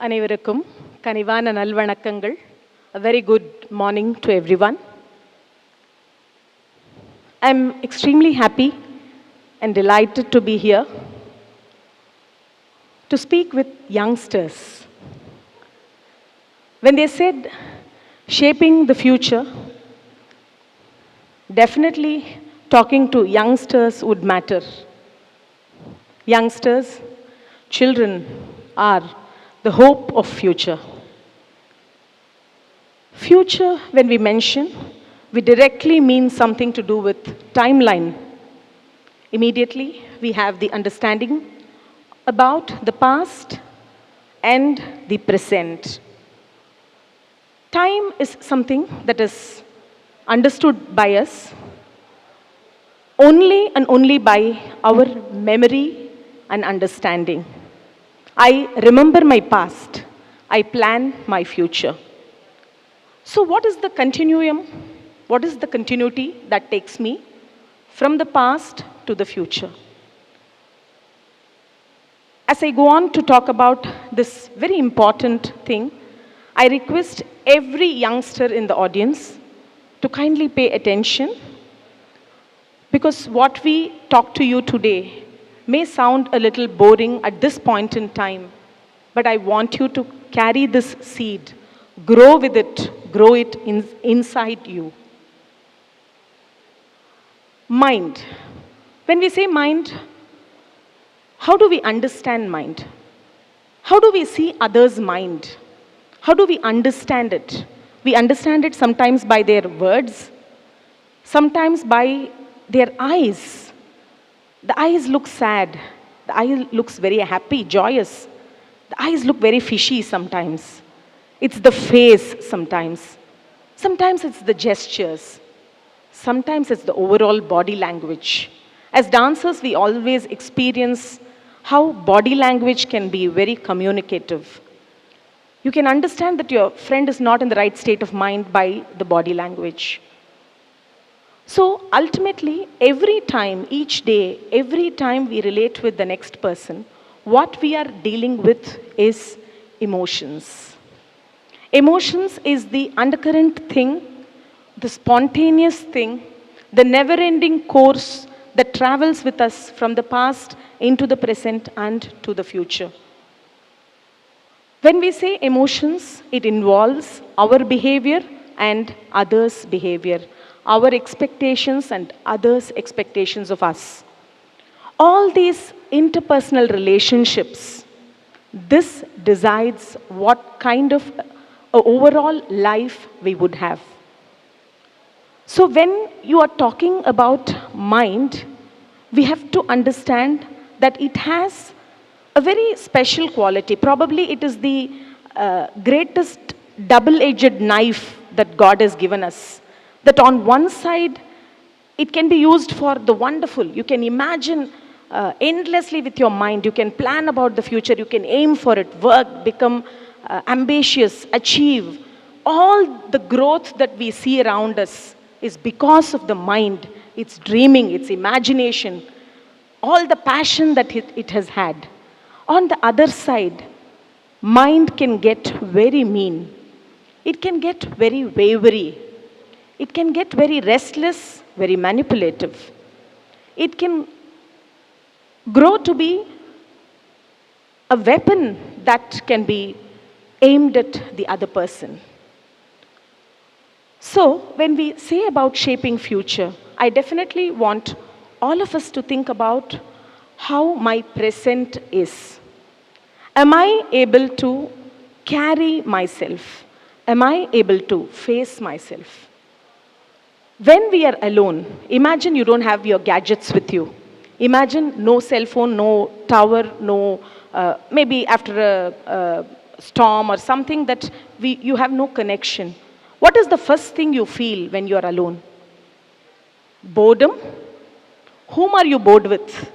அனைவருக்கும் கனிவான நல்வணக்கங்கள். A very good morning to everyone. I'm extremely happy and delighted to be here to speak with youngsters. When they said shaping the future, definitely talking to youngsters would matter. Youngsters, children are the hope of future. Future, when we mention, we directly mean something to do with timeline. Immediately, we have the understanding about the past and the present. Time is something that is understood by us only and only by our memory and understanding. I remember my past. I plan my future. So what is the continuum? What is the continuity that takes me from the past to the future? As I go on to talk about this very important thing, I request every youngster in the audience to kindly pay attention, because what we talk to you today may sound a little boring at this point in time, but I want you to carry this seed, grow with it, grow it inside you. Mind. When we say mind, how do we understand mind? How do we see others' mind? How do we understand it? We understand it sometimes by their words, sometimes by their eyes. The eyes look sad. The eye looks very happy, joyous. The eyes look very fishy sometimes. It's the face sometimes. Sometimes it's the gestures. Sometimes it's the overall body language. As dancers, we always experience how body language can be very communicative. You can understand that your friend is not in the right state of mind by the body language. So ultimately, every time, each day, every time we relate with the next person, what we are dealing with is emotions. Emotions is the undercurrent thing, the spontaneous thing, the never-ending course that travels with us from the past into the present and to the future. When we say emotions, it involves our behavior and others' behavior, our expectations and others' expectations of us. All these interpersonal relationships, this decides what kind of overall life we would have. So when you are talking about mind, we have to understand that it has a very special quality. Probably it is the greatest double-edged knife that God has given us. That on one side, it can be used for the wonderful. You can imagine endlessly with your mind. You can plan about the future. You can aim for it, work, become ambitious, achieve. All the growth that we see around us is because of the mind, its dreaming, its imagination, all the passion that it has had. On the other side, mind can get very mean. It can get very wavery. It can get very restless, very manipulative. It can grow to be a weapon that can be aimed at the other person. So, when we say about shaping future, I definitely want all of us to think about how my present is. Am I able to carry myself? Am I able to face myself? When we are alone, imagine you don't have your gadgets with you. Imagine no cell phone, no tower, no, maybe after a storm or something that you have no connection. What is the first thing you feel when you are alone? Boredom. Whom are you bored with?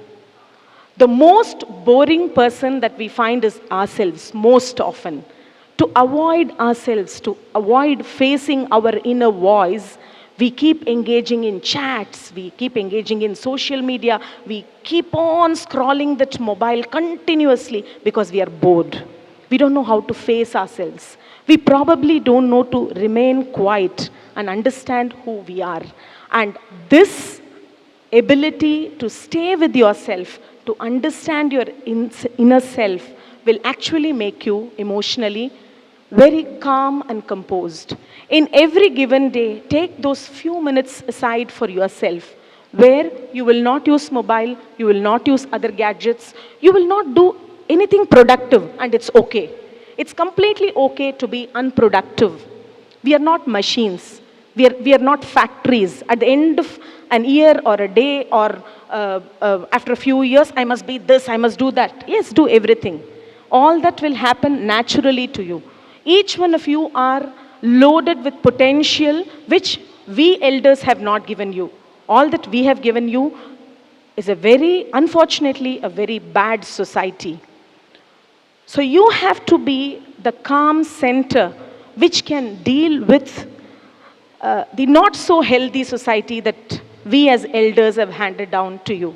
The most boring person that we find is ourselves, most often. To avoid ourselves, to avoid facing our inner voice, we keep engaging in chats, we keep engaging in social media, we keep on scrolling that mobile continuously because we are bored. We don't know how to face ourselves. We probably don't know to remain quiet and understand who we are. And this ability to stay with yourself, to understand your inner self, will actually make you emotionally very calm and composed. In every given day, take those few minutes aside for yourself, where you will not use mobile, you will not use other gadgets, you will not do anything productive, and it's okay. It's completely okay to be unproductive. We are not machines. We are not factories. At the end of an year or a day or after a few years, I must be this, I must do that. Yes, do everything. All that will happen naturally to you. Each one of you are loaded with potential which we elders have not given you. All that we have given you is unfortunately, a very bad society. So you have to be the calm center which can deal with the not so healthy society that we as elders have handed down to you.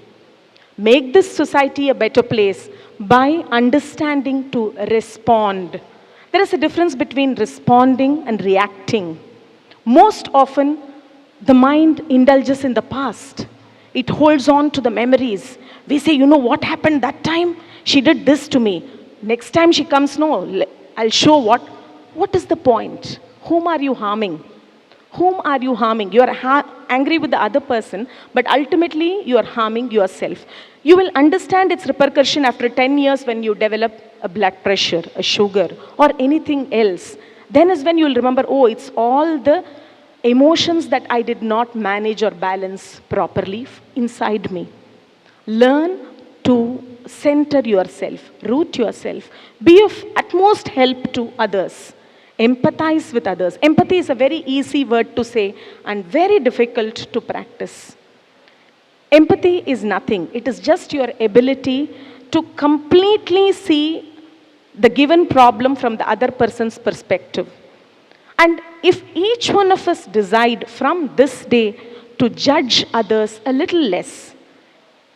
Make this society a better place by understanding to respond. There is a difference between responding and reacting. Most often, the mind indulges in the past. It holds on to the memories. We say, you know what happened that time? She did this to me. Next time she comes, no, I'll show what. What is the point? Whom are you harming? Whom are you harming? You are angry with the other person, but ultimately you are harming yourself. You will understand its repercussion after 10 years when you develop a blood pressure, a sugar, or anything else. Then is when you will remember, oh, it's all the emotions that I did not manage or balance properly inside me. Learn to center yourself, root yourself, be of utmost help to others. Empathize with others. Empathy is a very easy word to say and very difficult to practice. Empathy is nothing. It is just your ability to completely see the given problem from the other person's perspective. And if each one of us decide from this day to judge others a little less,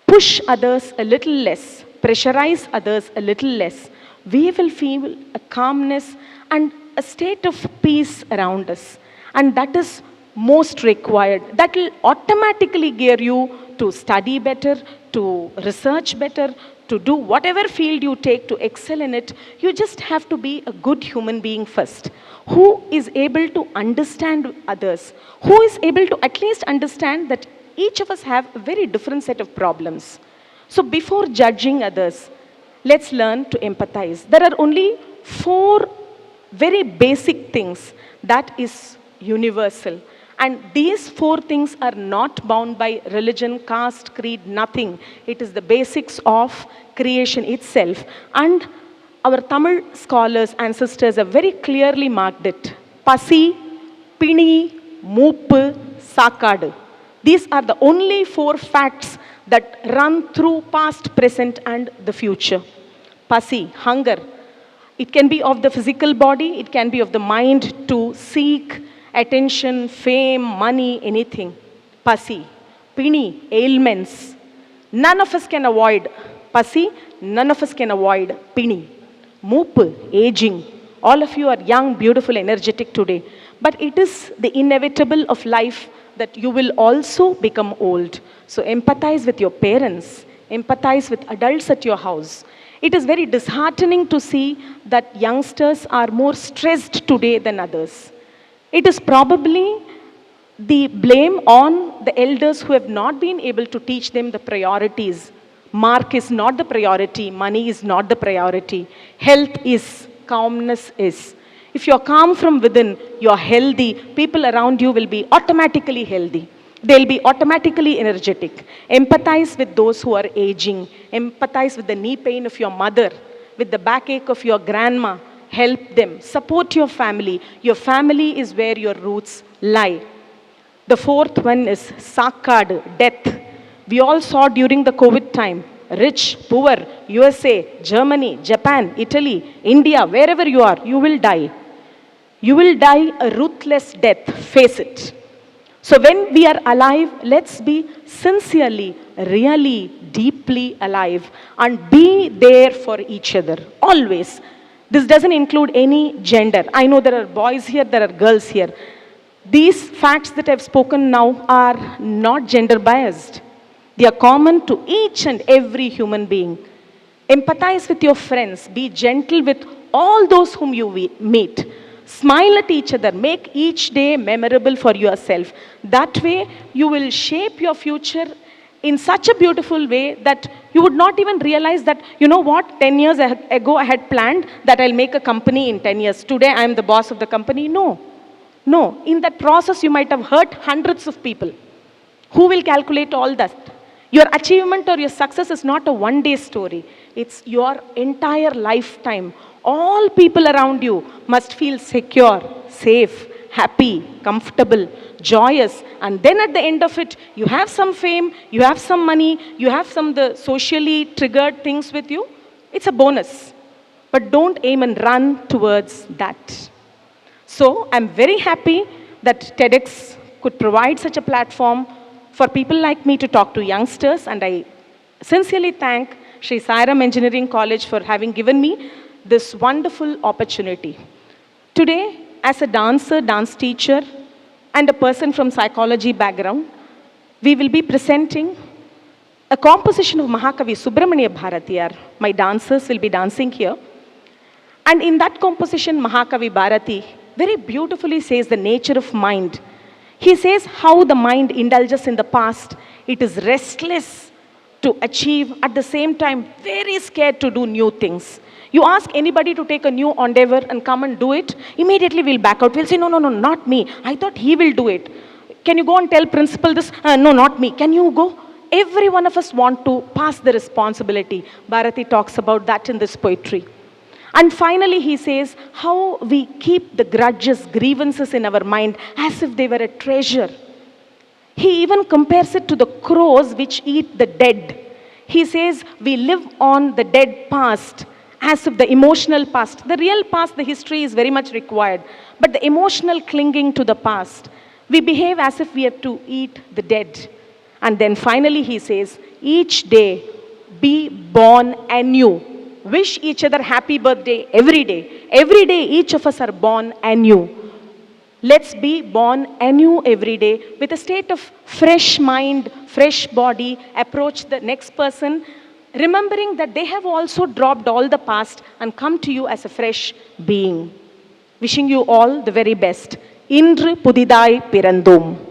push others a little less, pressurize others a little less, we will feel a calmness and a state of peace around us. And that is most required. That will automatically gear you to study better, to research better, to do whatever field you take to excel in it. You just have to be a good human being first, who is able to understand others, who is able to at least understand that each of us have a very different set of problems. So before judging others, let's learn to empathize. There are only 4 very basic things that is universal. And these 4 things are not bound by religion, caste, creed, nothing. It is the basics of creation itself. And our Tamil scholars and sisters have very clearly marked it. Pasi, Pini, Moopu, Sakadu. These are the only 4 facts that run through past, present, and the future. Pasi, hunger. It can be of the physical body, it can be of the mind to seek attention, fame, money, anything. Pasi. Pini, ailments. None of us can avoid Pasi, none of us can avoid Pini. Moopu, aging. All of you are young, beautiful, energetic today. But it is the inevitable of life that you will also become old. So empathize with your parents. Empathize with adults at your house. It is very disheartening to see that youngsters are more stressed today than others. It is probably the blame on the elders who have not been able to teach them the priorities. Mark is not the priority. Money is not the priority. Health is. Calmness is. If you're calm from within, you're healthy, people around you will be automatically healthy. They'll be automatically energetic. Empathize with those who are aging. Empathize with the knee pain of your mother, with the backache of your grandma. Help them. Support your family. Your family is where your roots lie. The 4th one is Sakad, death. We all saw during the COVID time. Rich, poor, USA, Germany, Japan, Italy, India, wherever you are, you will die. You will die a ruthless death. Face it. So when we are alive, let's be sincerely, really, deeply alive and be there for each other. Always. This doesn't include any gender. I know there are boys here, there are girls here. These facts that I've spoken now are not gender biased. They are common to each and every human being. Empathize with your friends. Be gentle with all those whom you meet. Smile at each other. Make each day memorable for yourself. That way, you will shape your future in such a beautiful way that you would not even realize that, you know what, 10 years ago I had planned that I'll make a company in 10 years. Today I am the boss of the company. No. No. In that process, you might have hurt hundreds of people. Who will calculate all that? Your achievement or your success is not a one-day story. It's your entire lifetime. All people around you must feel secure, safe, happy, comfortable, joyous. And then at the end of it, you have some fame, you have some money, you have some the socially triggered things with you. It's a bonus. But don't aim and run towards that. So I'm very happy that TEDx could provide such a platform for people like me to talk to youngsters, and I sincerely thank Sri Sairam Engineering College for having given me this wonderful opportunity. Today, as a dancer, dance teacher, and a person from psychology background, we will be presenting a composition of Mahakavi Subramania Bharatiyar. My dancers will be dancing here. And in that composition, Mahakavi Bharati very beautifully says the nature of mind. He says how the mind indulges in the past. It is restless to achieve, at the same time, very scared to do new things. You ask anybody to take a new endeavor and come and do it, immediately we'll back out. We'll say, no, not me. I thought he will do it. Can you go and tell principal this? No, not me. Can you go? Every one of us want to pass the responsibility. Bharati talks about that in this poetry. And finally, he says how we keep the grudges, grievances in our mind as if they were a treasure. He even compares it to the crows which eat the dead. He says we live on the dead past as if the emotional past. The real past, the history is very much required. But the emotional clinging to the past, we behave as if we have to eat the dead. And then finally he says, each day be born anew. Wish each other happy birthday every day. Every day each of us are born anew. Let's be born anew every day with a state of fresh mind, fresh body, approach the next person, remembering that they have also dropped all the past and come to you as a fresh being. Wishing you all the very best. Indru Pudidai Pirandum.